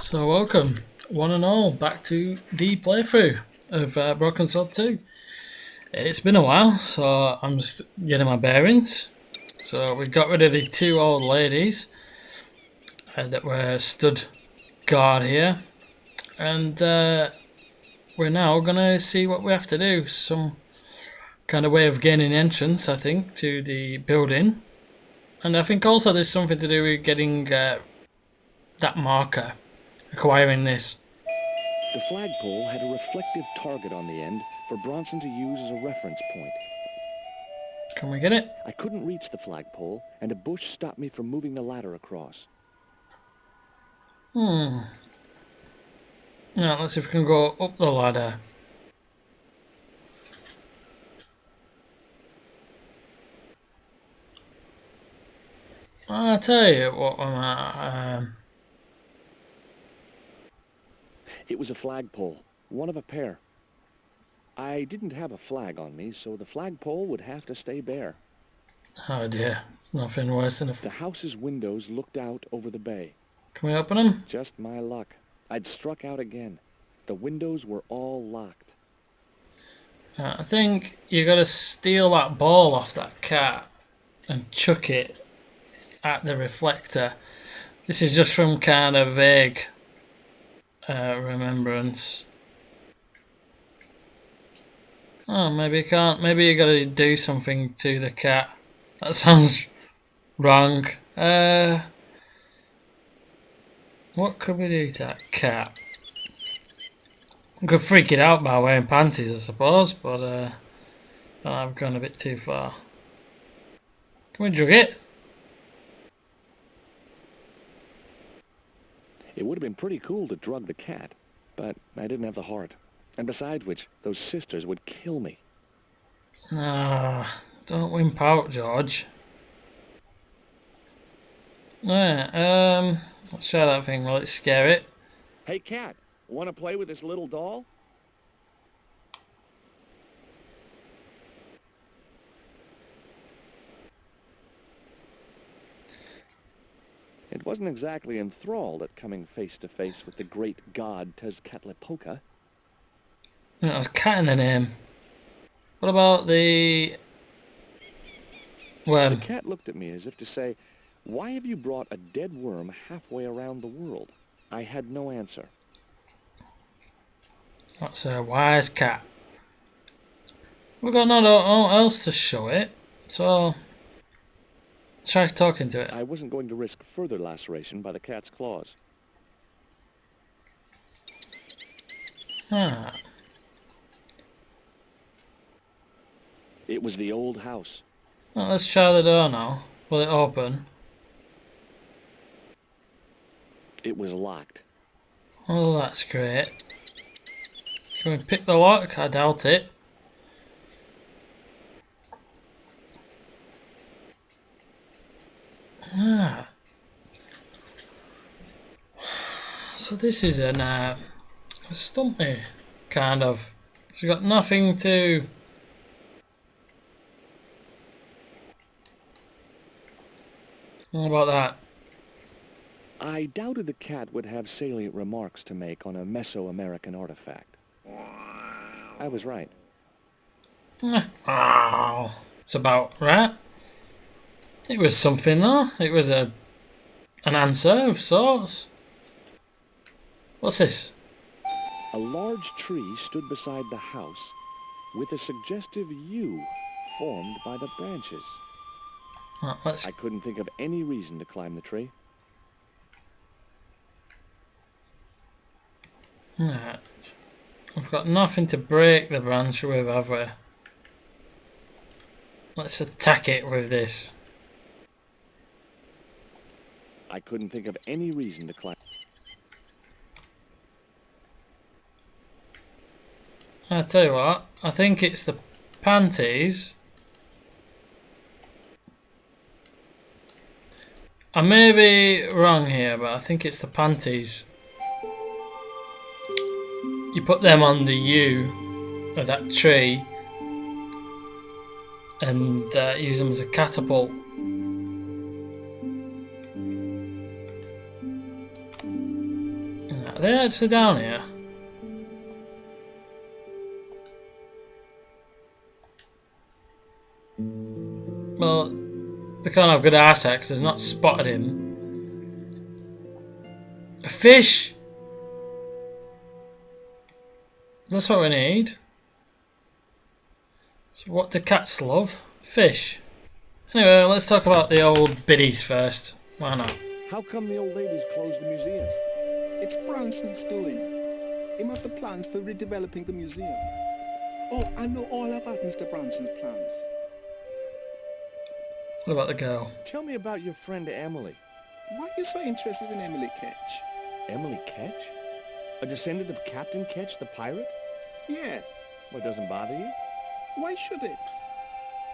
So welcome, one and all, back to the playthrough of Broken Sword 2. It's been a while, so I'm just getting my bearings. So we got rid of the two old ladies that were stood guard here, and we're now gonna see what we have to do. Some kind of way of gaining entrance, I think, to the building, and I think also there's something to do with getting that marker. Acquiring this. The flagpole had a reflective target on the end for Bronson to use as a reference point. Can we get it? I couldn't reach the flagpole, and a bush stopped me from moving the ladder across. Now let's see if we can go up the ladder. I'll tell you what I'm at. It was a flagpole, one of a pair. I didn't have a flag on me, so the flagpole would have to stay bare. Oh dear, it's nothing worse than The house's windows looked out over the bay. Can we open them? Just my luck. I'd struck out again. The windows were all locked. I think you gotta steal that ball off that cat and chuck it at the reflector. This is just from kind of vague remembrance. Oh, maybe you can't. Maybe you gotta do something to the cat. That sounds wrong. What could we do to that cat? We could freak it out by wearing panties, I suppose, but I've gone a bit too far. Can we drug it? It would have been pretty cool to drug the cat, but I didn't have the heart. And besides which, those sisters would kill me. Ah, don't wimp out, George. Yeah, let's try that thing. Will it scare it? Hey, cat, want to play with this little doll? It wasn't exactly enthralled at coming face to face with the great god Tezcatlipoca. There's a cat in the name. What about the worm? The cat looked at me as if to say, "Why have you brought a dead worm halfway around the world?" I had no answer. That's a wise cat. We've got nothing else to show it, so try talking to it. I wasn't going to risk further laceration by the cat's claws. Ah. It was the old house. Well, let's try the door now. Will it open? It was locked. Well, that's great. Can we pick the lock? I doubt it. Ah. So this is a stumpy kind of. It's got nothing to. How about that? I doubted the cat would have salient remarks to make on a Mesoamerican artifact. I was right. Oh, it's about right. It was something though. It was an answer of sorts. What's this? A large tree stood beside the house with a suggestive U formed by the branches. Oh, I couldn't think of any reason to climb the tree. Right. We've got nothing to break the branch with, have we? Let's attack it with this. I couldn't think of any reason to climb. I tell you what, I think it's the panties. I may be wrong here, but I think it's the panties. You put them on the U of that tree and use them as a catapult. Are they actually down here? Well, they can't have good eyesight because they've not spotted him. A fish! That's what we need. So what do cats love? Fish. Anyway, let's talk about the old biddies first. Why not? How come the old ladies closed the museum? It's Branson's doing. He must have plans for redeveloping the museum. Oh, I know all about Mr. Branson's plans. What about the girl? Tell me about your friend Emily. Why are you so interested in Emily Ketch? Emily Ketch? A descendant of Captain Ketch, the pirate? Yeah, What, doesn't bother you? why should it?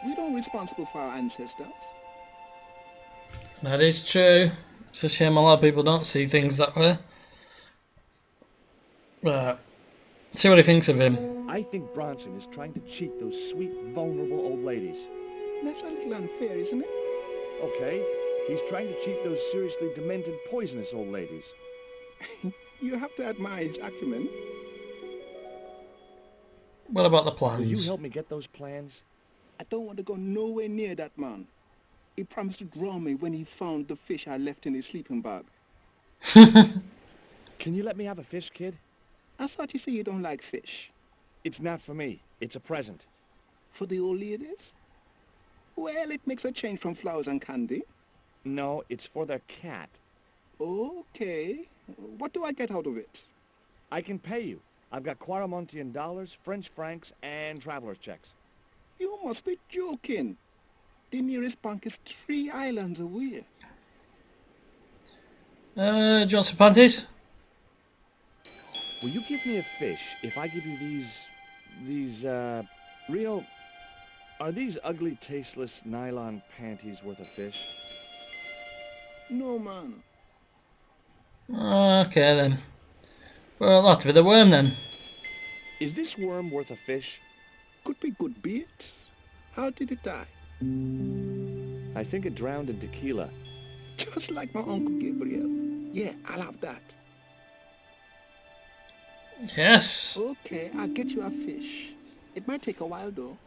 We don't responsible for our ancestors. That is true. It's a shame a lot of people don't see things that way. Right. See what he thinks of him. I think Bronson is trying to cheat those sweet, vulnerable old ladies. That's a little unfair, isn't it? Okay, he's trying to cheat those seriously demented, poisonous old ladies. You have to admire his acumen. What about the Will you plans? help me get those plans? I don't want to go nowhere near that man. He promised to draw me when he found the fish I left in his sleeping bag. Can you let me have a fish, kid? I thought you said you don't like fish. It's not for me. It's a present. For the old ladies? Well, it makes a change from flowers and candy. No, it's for their cat. Okay. What do I get out of it? I can pay you. I've got Quaramontian dollars, French francs, and traveler's checks. You must be joking. The nearest bank is 3 islands away. Do you want some panties? Will you give me a fish if I give you real... Are these ugly, tasteless nylon panties worth a fish? No, man. Okay then. Well, it'll have to be the worm then. Is this worm worth a fish? Could be good bait. How did it die? I think it drowned in tequila. Just like my Uncle Gabriel. Yeah, I'll have that. Yes. Okay, I'll get you a fish. It might take a while, though.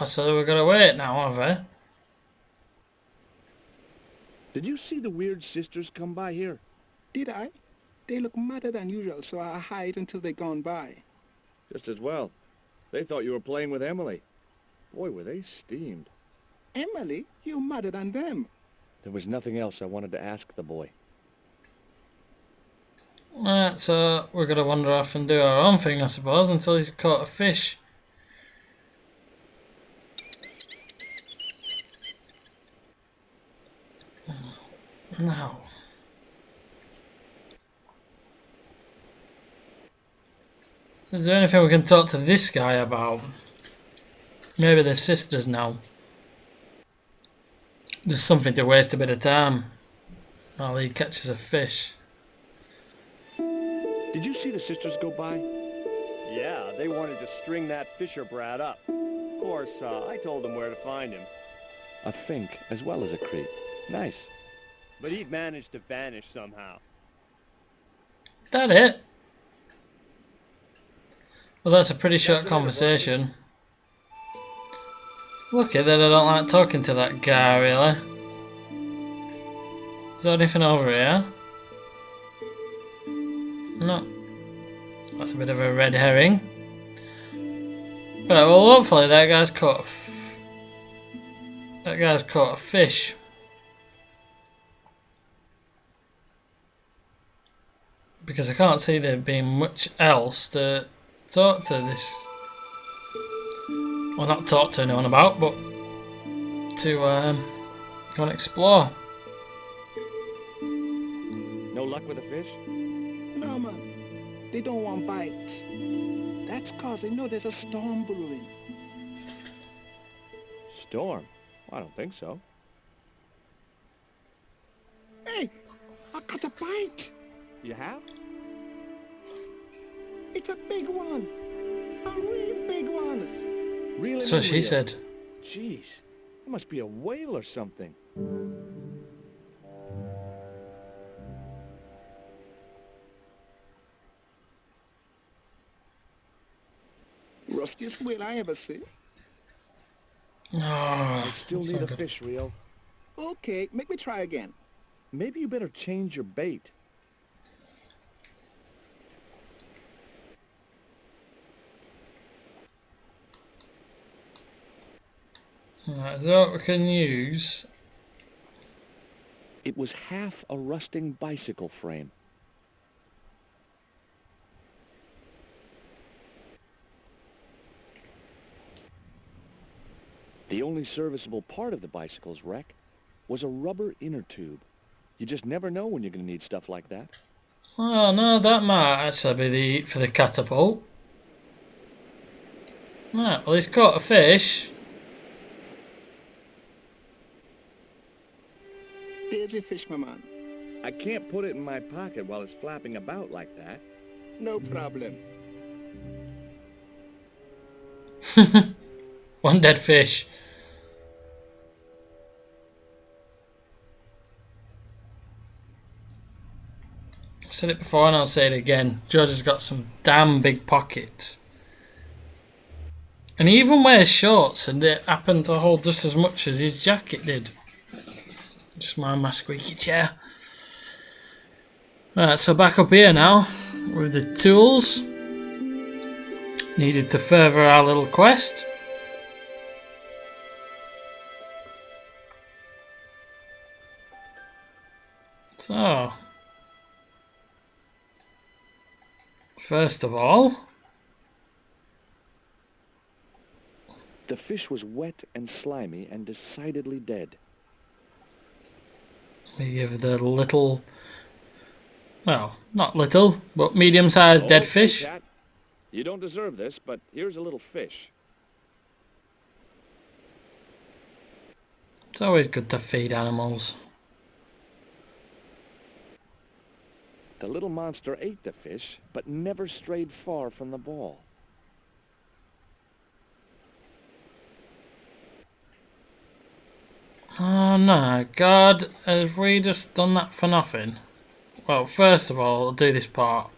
So we're gonna wait now, have we? Did you see the weird sisters come by here? Did I? They look madder than usual, so I hide until they're gone by. Just as well. They thought you were playing with Emily. Boy, were they steamed. Emily, you're madder than them. There was nothing else I wanted to ask the boy. Right, so we're gonna wander off and do our own thing, I suppose, until he's caught a fish. No. Is there anything we can talk to this guy about? Maybe the sisters now. Just something to waste a bit of time while he catches a fish. Did you see the sisters go by? Yeah, they wanted to string that Fisher brat up. Of course, I told them where to find him. A fink as well as a creep. Nice. But he'd managed to vanish somehow. That it? Well, that's a pretty short That's it, conversation. Lucky that I don't like talking to that guy, really. Is there anything over here? No. That's a bit of a red herring. Right, well, hopefully that guy's caught a fish. Because I can't see there being much else to talk to this. Well, not talk to anyone about, but to go and explore. No luck with a fish? No, man. They don't want bite. That's cause they know there's a storm brewing. Storm? I don't think so. Hey, I caught a bite. You have? It's a big one. A real big one. Reel him So in, she Rio. said. Jeez, it must be a whale or something. Rustiest whale I ever see. Oh, I still that's need not a good. fish, Rio. Okay, make me try again. Maybe you better change your bait. Right, so we can use. It was half a rusting bicycle frame. The only serviceable part of the bicycle's wreck was a rubber inner tube. You just never know when you're going to need stuff like that. Oh no, that might actually be the for the catapult. Right, well he's caught a fish. There's your fish, my man. I can't put it in my pocket while it's flapping about like that. No problem. One dead fish. I've said it before and I'll say it again. George has got some damn big pockets. And he even wears shorts and it happened to hold just as much as his jacket did. Just mind my squeaky chair. Right, so back up here now with the tools needed to further our little quest. So, first of all, The fish was wet and slimy and decidedly dead. we give the little, well, not little, but medium-sized dead Okay, fish. Cat. You don't deserve this, but here's a little fish. It's always good to feed animals. The little monster ate the fish, but never strayed far from the ball. Oh no, God, have we just done that for nothing? Well, first of all, I'll do this part.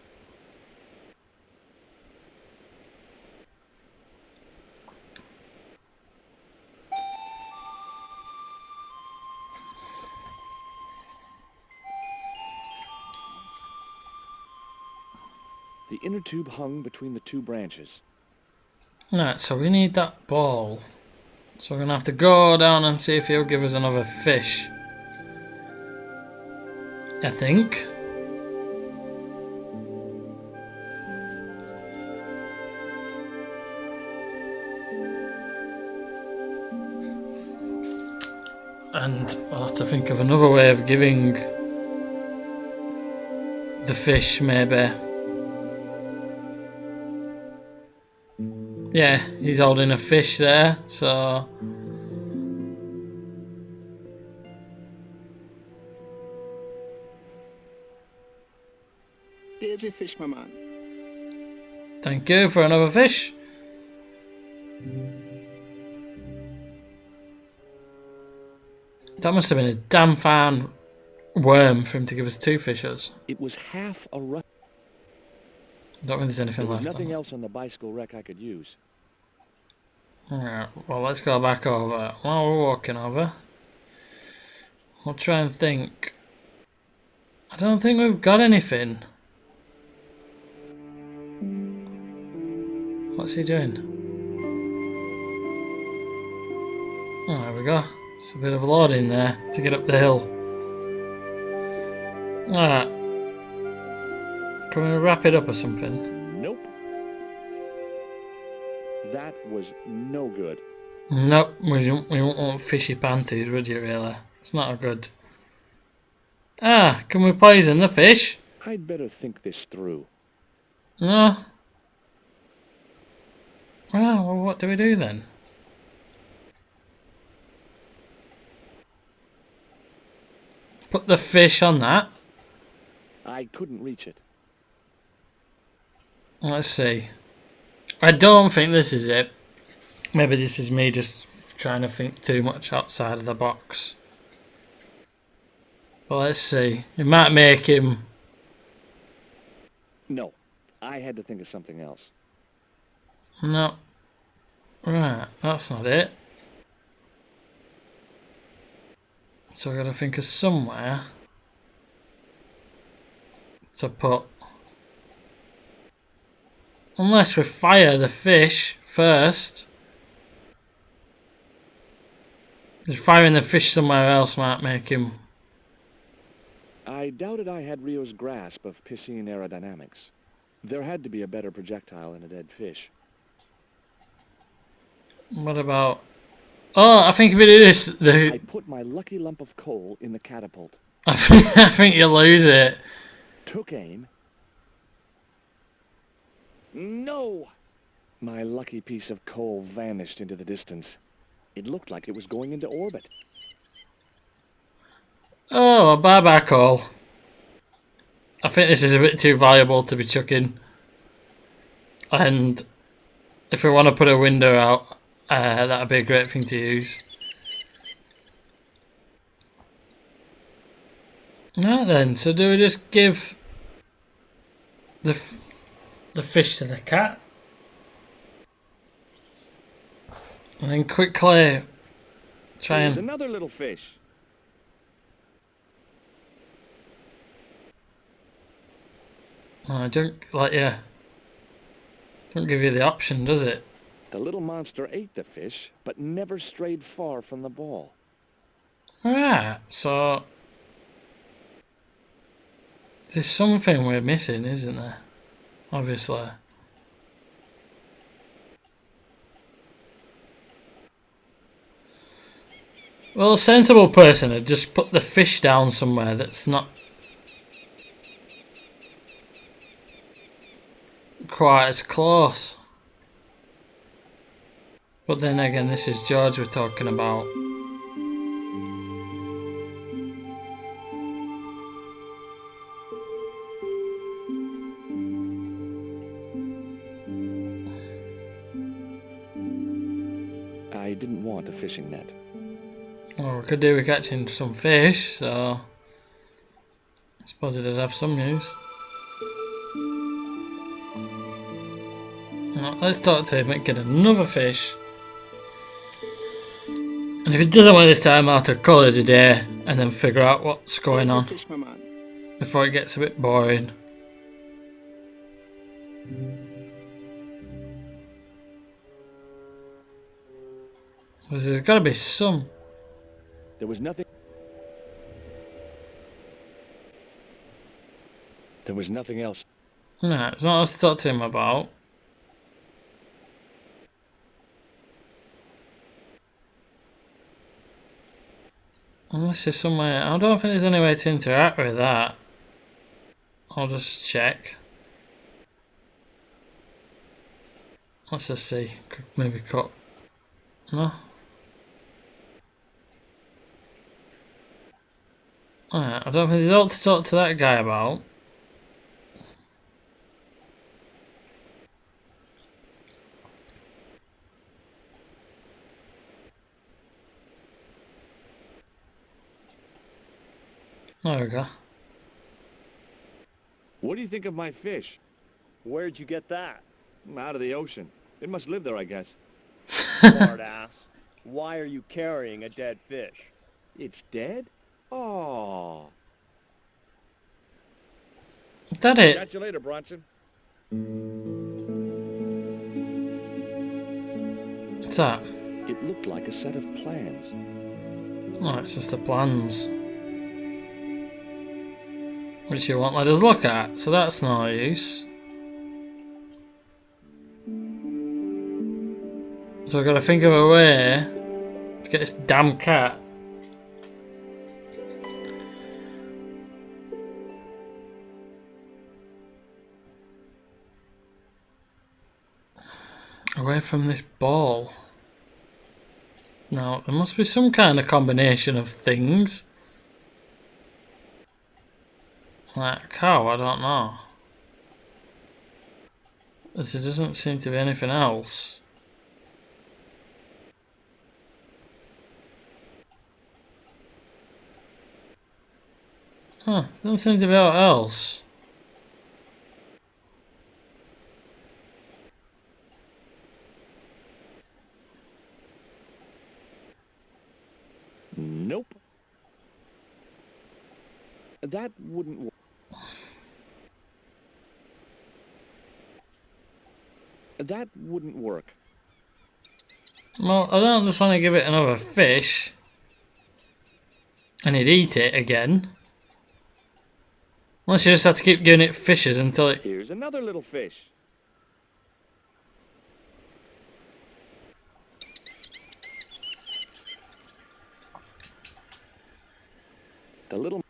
The inner tube hung between the two branches. Right, so we need that ball. So we're going to have to go down and see if he'll give us another fish. I think. And I'll have to think of another way of giving the fish, maybe. Yeah, he's holding a fish there, so... There's your fish, my man. Thank you for another fish. That must have been a damn fine worm for him to give us two fishes. It was half a rust. I don't think there's anything There was left on nothing it. else on the bicycle wreck I could use. Alright, well let's go back over. While we're walking over, we'll try and think. I don't think we've got anything. What's he doing? Oh, there we go. It's a bit of loading there to get up the hill. Alright. Can we wrap it up or something? Nope. That was no good. Nope, we won't want fishy panties, would you really? It's not good. Ah, can we poison the fish? I'd better think this through. No. Well, what do we do then? Put the fish on that. I couldn't reach it. Let's see. I don't think this is it. Maybe this is me just trying to think too much outside of the box. Well, let's see. It might make him... No, I had to think of something else. No. Right, that's not it. So I've got to think of somewhere to put... Unless we fire the fish first. Just firing the fish somewhere else might make him... I doubted I had Rio's grasp of piscine aerodynamics. There had to be a better projectile than a dead fish. What about... Oh, I think if it is I the... put my lucky lump of coal in the catapult, I think you lose it. took aim. No! My lucky piece of coal vanished into the distance. It looked like it was going into orbit. Oh, a bye-bye call. I think this is a bit too valuable to be chucking. And if we want to put a window out, that'd be a great thing to use. Right then, so do we just give the fish to the cat? And then quickly try There's and... another little fish. Oh, don't like don't give you the option, does it? The little monster ate the fish, but never strayed far from the ball. Right, so there's something we're missing, isn't there? Obviously. Well, a sensible person would just put the fish down somewhere that's not quite as close. But then again, this is George we're talking about. I didn't want a fishing net. Well, we could do with catching some fish, so I suppose it does have some use. Well, let's talk to him and get another fish. And if he doesn't want this time, I'll have to call it a day and then figure out what's going on Fish, my man. before it gets a bit boring. There's got to be some. There was nothing. There was nothing else. No, it's not else to talk to him about. Unless there's somewhere. I don't think there's any way to interact with that. I'll just check. Let's just see. Could maybe cut. No? Alright, I don't think there's a lot to talk to that guy about. There we go. What do you think of my fish? Where'd you get that? Out of the ocean. It must live there, I guess. Smart ass. Why are you carrying a dead fish? It's dead? Oh. Is that it? Catch you later, Bronson. What's that? It looked like a set of plans. Oh, it's just the plans. Which you won't let us look at, so that's no use. So we've got to think of a way to get this damn cat. Away from this ball. Now, there must be some kind of combination of things. Like a cow, I don't know. As there doesn't seem to be anything else. Huh, doesn't seem to be out else. Nope. That wouldn't work. That wouldn't work. Well, I don't just want to give it another fish and it'd eat it again. Unless you just have to keep giving it fishes until it... Here's another little fish. The little...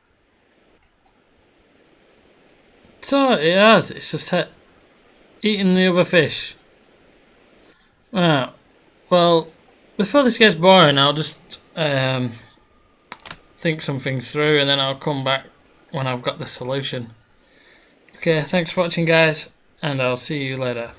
So it has, it's just eating the other fish. Right, well, before this gets boring, I'll just think some things through and then I'll come back when I've got the solution. Okay, thanks for watching guys, and I'll see you later.